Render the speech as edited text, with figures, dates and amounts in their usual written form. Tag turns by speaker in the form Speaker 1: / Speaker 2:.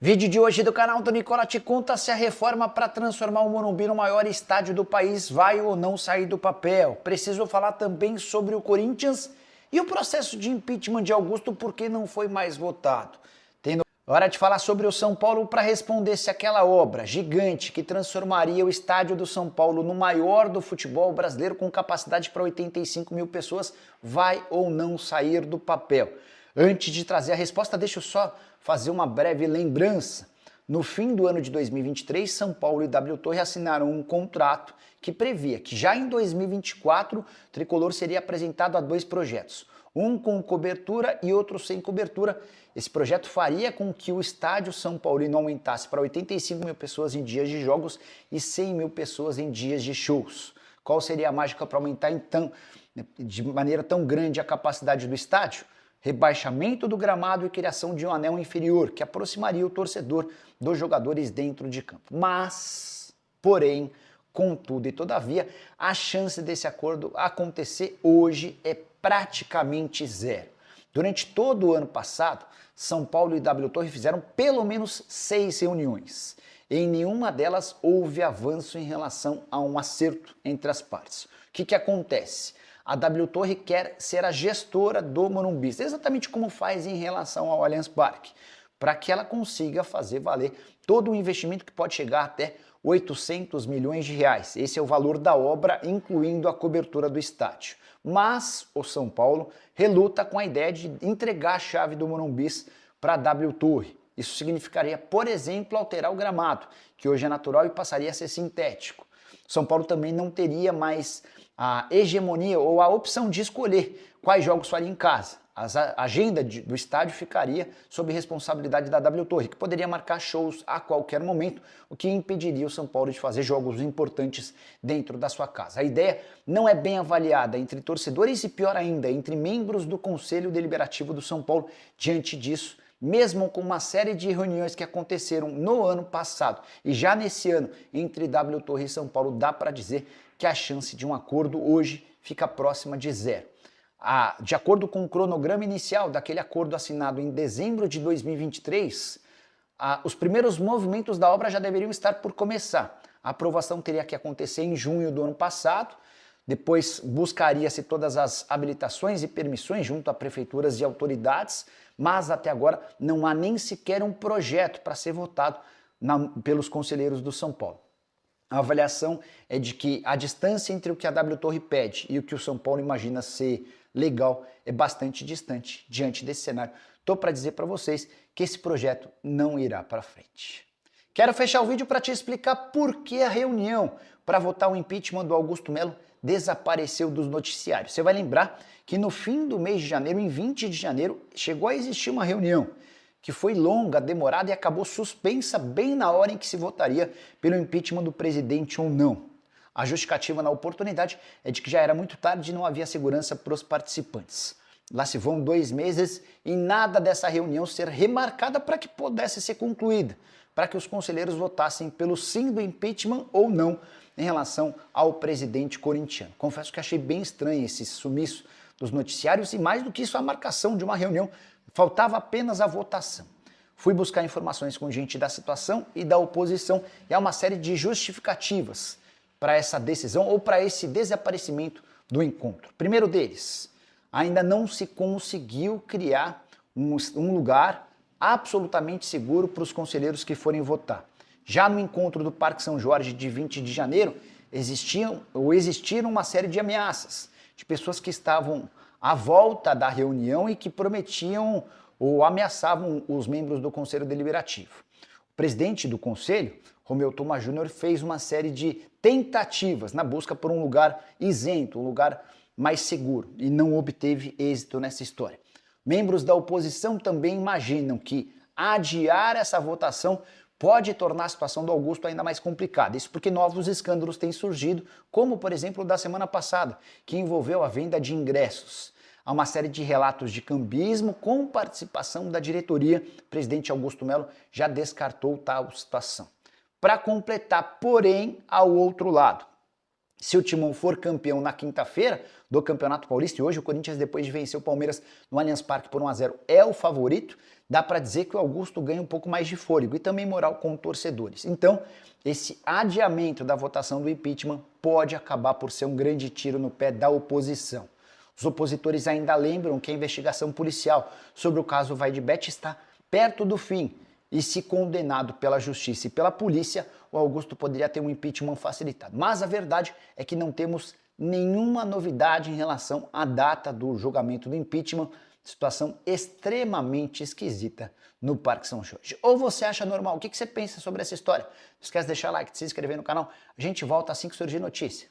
Speaker 1: Vídeo de hoje do canal do Nicola te conta se a reforma para transformar o Morumbi no maior estádio do país vai ou não sair do papel. Preciso falar também sobre o Corinthians e o processo de impeachment de Augusto porque não foi mais votado. Hora de falar sobre o São Paulo para responder se aquela obra gigante que transformaria o estádio do São Paulo no maior do futebol brasileiro com capacidade para 85 mil pessoas vai ou não sair do papel. Antes de trazer a resposta, deixa eu só fazer uma breve lembrança. No fim do ano de 2023, São Paulo e W Torre assinaram um contrato que previa que já em 2024 o Tricolor seria apresentado a dois projetos, um com cobertura e outro sem cobertura. Esse projeto faria com que o estádio São Paulino aumentasse para 85 mil pessoas em dias de jogos e 100 mil pessoas em dias de shows. Qual seria a mágica para aumentar então, de maneira tão grande, a capacidade do estádio? Rebaixamento do gramado e criação de um anel inferior, que aproximaria o torcedor dos jogadores dentro de campo. Mas, porém, contudo e todavia, a chance desse acordo acontecer hoje é praticamente zero. Durante todo o ano passado, São Paulo e W Torre fizeram pelo menos 6 reuniões. Em nenhuma delas houve avanço em relação a um acerto entre as partes. O que acontece? A W Torre quer ser a gestora do Morumbi, exatamente como faz em relação ao Allianz Parque, para que ela consiga fazer valer todo o investimento que pode chegar até 800 milhões de reais. Esse é o valor da obra, incluindo a cobertura do estádio. Mas o São Paulo reluta com a ideia de entregar a chave do Morumbi para a W Torre. Isso significaria, por exemplo, alterar o gramado, que hoje é natural e passaria a ser sintético. São Paulo também não teria mais a hegemonia ou a opção de escolher quais jogos faria em casa. A agenda do estádio ficaria sob responsabilidade da W Torre, que poderia marcar shows a qualquer momento, o que impediria o São Paulo de fazer jogos importantes dentro da sua casa. A ideia não é bem avaliada entre torcedores e, pior ainda, entre membros do Conselho Deliberativo do São Paulo. Diante disso, mesmo com uma série de reuniões que aconteceram no ano passado e já nesse ano entre W Torre e São Paulo, dá para dizer que a chance de um acordo hoje fica próxima de zero. De acordo com o cronograma inicial daquele acordo assinado em dezembro de 2023, os primeiros movimentos da obra já deveriam estar por começar. A aprovação teria que acontecer em junho do ano passado, depois buscaria-se todas as habilitações e permissões junto a prefeituras e autoridades, mas até agora não há nem sequer um projeto para ser votado pelos conselheiros do São Paulo. A avaliação é de que a distância entre o que a W Torre pede e o que o São Paulo imagina ser legal é bastante distante. Diante desse cenário, estou para dizer para vocês que esse projeto não irá para frente. Quero fechar o vídeo para te explicar por que a reunião para votar o impeachment do Augusto Melo desapareceu dos noticiários. Você vai lembrar que no fim do mês de janeiro, em 20 de janeiro, chegou a existir uma reunião que foi longa, demorada e acabou suspensa bem na hora em que se votaria pelo impeachment do presidente ou não. A justificativa na oportunidade é de que já era muito tarde e não havia segurança para os participantes. Lá se vão 2 meses e nada dessa reunião ser remarcada para que pudesse ser concluída, para que os conselheiros votassem pelo sim do impeachment ou não em relação ao presidente corintiano. Confesso que achei bem estranho esse sumiço dos noticiários e, mais do que isso, a marcação de uma reunião. Faltava apenas a votação. Fui buscar informações com gente da situação e da oposição e há uma série de justificativas para essa decisão ou para esse desaparecimento do encontro. Primeiro deles, ainda não se conseguiu criar um lugar absolutamente seguro para os conselheiros que forem votar. Já no encontro do Parque São Jorge de 20 de janeiro, existiram uma série de ameaças de pessoas que estavam à volta da reunião e que prometiam ou ameaçavam os membros do Conselho Deliberativo. O presidente do Conselho, Romeu Thoma Júnior, fez uma série de tentativas na busca por um lugar isento, um lugar mais seguro, e não obteve êxito nessa história. Membros da oposição também imaginam que adiar essa votação pode tornar a situação do Augusto ainda mais complicada. Isso porque novos escândalos têm surgido, como por exemplo o da semana passada, que envolveu a venda de ingressos. Há uma série de relatos de cambismo com participação da diretoria. O presidente Augusto Melo já descartou tal situação. Para completar, porém, ao outro lado, se o Timão for campeão na quinta-feira do Campeonato Paulista, e hoje o Corinthians, depois de vencer o Palmeiras no Allianz Parque por 1 a 0, é o favorito, dá para dizer que o Augusto ganha um pouco mais de fôlego e também moral com torcedores. Então, esse adiamento da votação do impeachment pode acabar por ser um grande tiro no pé da oposição. Os opositores ainda lembram que a investigação policial sobre o caso Vai de Bet está perto do fim e, se condenado pela justiça e pela polícia, o Augusto poderia ter um impeachment facilitado. Mas a verdade é que não temos nenhuma novidade em relação à data do julgamento do impeachment. Situação extremamente esquisita no Parque São Jorge. Ou você acha normal? O que você pensa sobre essa história? Não esquece de deixar like, de se inscrever no canal. A gente volta assim que surgir notícia.